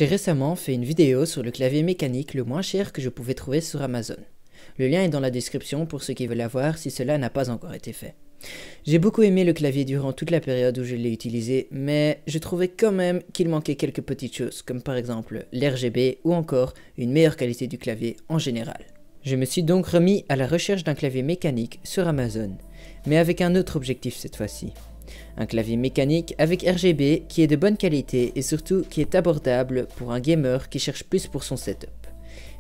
J'ai récemment fait une vidéo sur le clavier mécanique le moins cher que je pouvais trouver sur Amazon. Le lien est dans la description pour ceux qui veulent la voir si cela n'a pas encore été fait. J'ai beaucoup aimé le clavier durant toute la période où je l'ai utilisé, mais je trouvais quand même qu'il manquait quelques petites choses, comme par exemple l'RGB ou encore une meilleure qualité du clavier en général. Je me suis donc remis à la recherche d'un clavier mécanique sur Amazon, mais avec un autre objectif cette fois-ci. Un clavier mécanique avec RGB qui est de bonne qualité et surtout qui est abordable pour un gamer qui cherche plus pour son setup.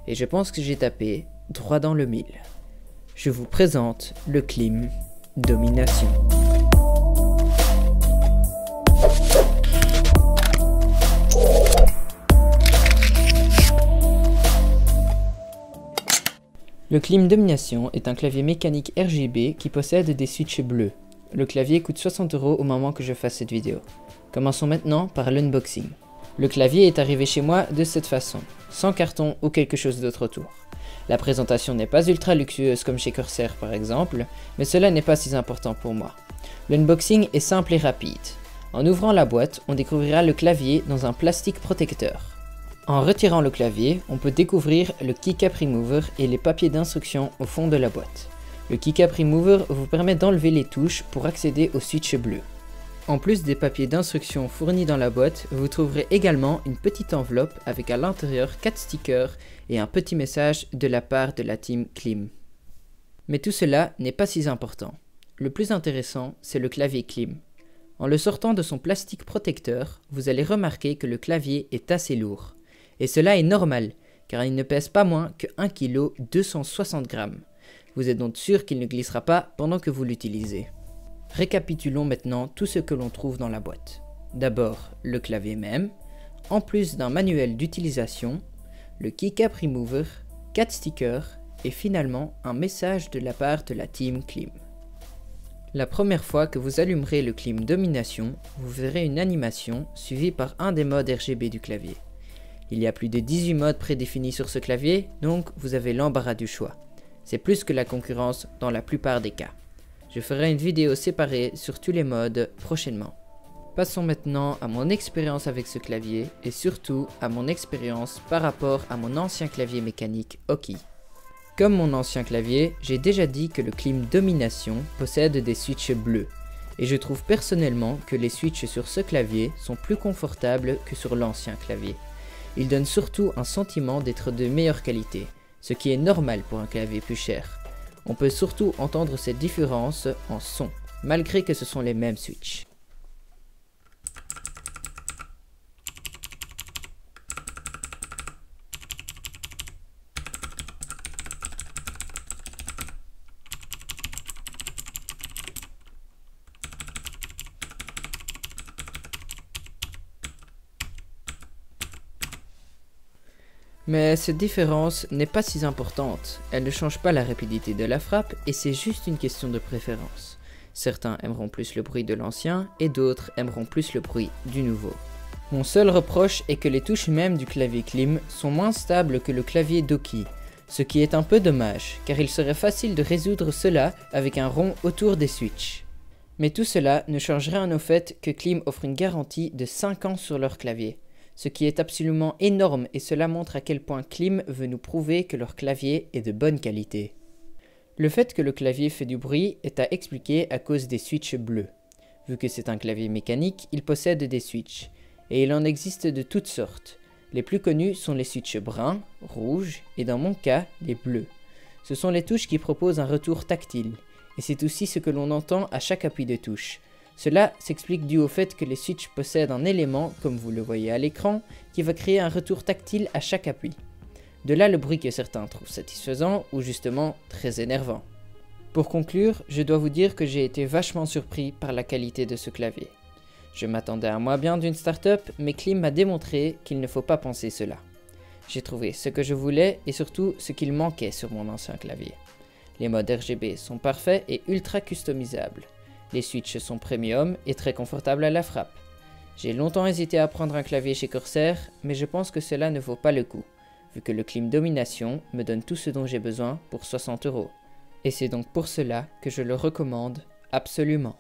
Et je pense que j'ai tapé droit dans le mille. Je vous présente le Klim Domination. Le Klim Domination est un clavier mécanique RGB qui possède des switches bleus. Le clavier coûte 60 € au moment que je fasse cette vidéo. Commençons maintenant par l'unboxing. Le clavier est arrivé chez moi de cette façon, sans carton ou quelque chose d'autre autour. La présentation n'est pas ultra luxueuse comme chez Corsair par exemple, mais cela n'est pas si important pour moi. L'unboxing est simple et rapide. En ouvrant la boîte, on découvrira le clavier dans un plastique protecteur. En retirant le clavier, on peut découvrir le keycap remover et les papiers d'instruction au fond de la boîte. Le keycap remover vous permet d'enlever les touches pour accéder au switch bleu. En plus des papiers d'instruction fournis dans la boîte, vous trouverez également une petite enveloppe avec à l'intérieur 4 stickers et un petit message de la part de la team Klim. Mais tout cela n'est pas si important. Le plus intéressant, c'est le clavier Klim. En le sortant de son plastique protecteur, vous allez remarquer que le clavier est assez lourd. Et cela est normal, car il ne pèse pas moins que 1 kg 260 g. Vous êtes donc sûr qu'il ne glissera pas pendant que vous l'utilisez. Récapitulons maintenant tout ce que l'on trouve dans la boîte. D'abord, le clavier même, en plus d'un manuel d'utilisation, le keycap remover, 4 stickers et finalement un message de la part de la team Klim. La première fois que vous allumerez le Klim Domination, vous verrez une animation suivie par un des modes RGB du clavier. Il y a plus de 18 modes prédéfinis sur ce clavier, donc vous avez l'embarras du choix. C'est plus que la concurrence dans la plupart des cas. Je ferai une vidéo séparée sur tous les modes prochainement. Passons maintenant à mon expérience avec ce clavier et surtout à mon expérience par rapport à mon ancien clavier mécanique Oki. Comme mon ancien clavier, j'ai déjà dit que le Klim Domination possède des switches bleus. Et je trouve personnellement que les switches sur ce clavier sont plus confortables que sur l'ancien clavier. Ils donnent surtout un sentiment d'être de meilleure qualité, ce qui est normal pour un clavier plus cher. On peut surtout entendre cette différence en son, malgré que ce sont les mêmes switches. Mais cette différence n'est pas si importante, elle ne change pas la rapidité de la frappe et c'est juste une question de préférence. Certains aimeront plus le bruit de l'ancien et d'autres aimeront plus le bruit du nouveau. Mon seul reproche est que les touches mêmes du clavier Klim sont moins stables que le clavier d'Oki, ce qui est un peu dommage car il serait facile de résoudre cela avec un rond autour des switches. Mais tout cela ne change rien au fait que Klim offre une garantie de 5 ans sur leur clavier. Ce qui est absolument énorme et cela montre à quel point Klim veut nous prouver que leur clavier est de bonne qualité. Le fait que le clavier fait du bruit est à expliquer à cause des switches bleus. Vu que c'est un clavier mécanique, il possède des switches, et il en existe de toutes sortes. Les plus connus sont les switches bruns, rouges et dans mon cas, les bleus. Ce sont les touches qui proposent un retour tactile, et c'est aussi ce que l'on entend à chaque appui de touche. Cela s'explique dû au fait que les switches possèdent un élément, comme vous le voyez à l'écran, qui va créer un retour tactile à chaque appui. De là le bruit que certains trouvent satisfaisant ou justement très énervant. Pour conclure, je dois vous dire que j'ai été vachement surpris par la qualité de ce clavier. Je m'attendais à moins bien d'une start-up, mais Klim m'a démontré qu'il ne faut pas penser cela. J'ai trouvé ce que je voulais et surtout ce qu'il manquait sur mon ancien clavier. Les modes RGB sont parfaits et ultra customisables. Les switches sont premium et très confortables à la frappe. J'ai longtemps hésité à prendre un clavier chez Corsair, mais je pense que cela ne vaut pas le coup, vu que le Klim Domination me donne tout ce dont j'ai besoin pour 60 €. Et c'est donc pour cela que je le recommande absolument.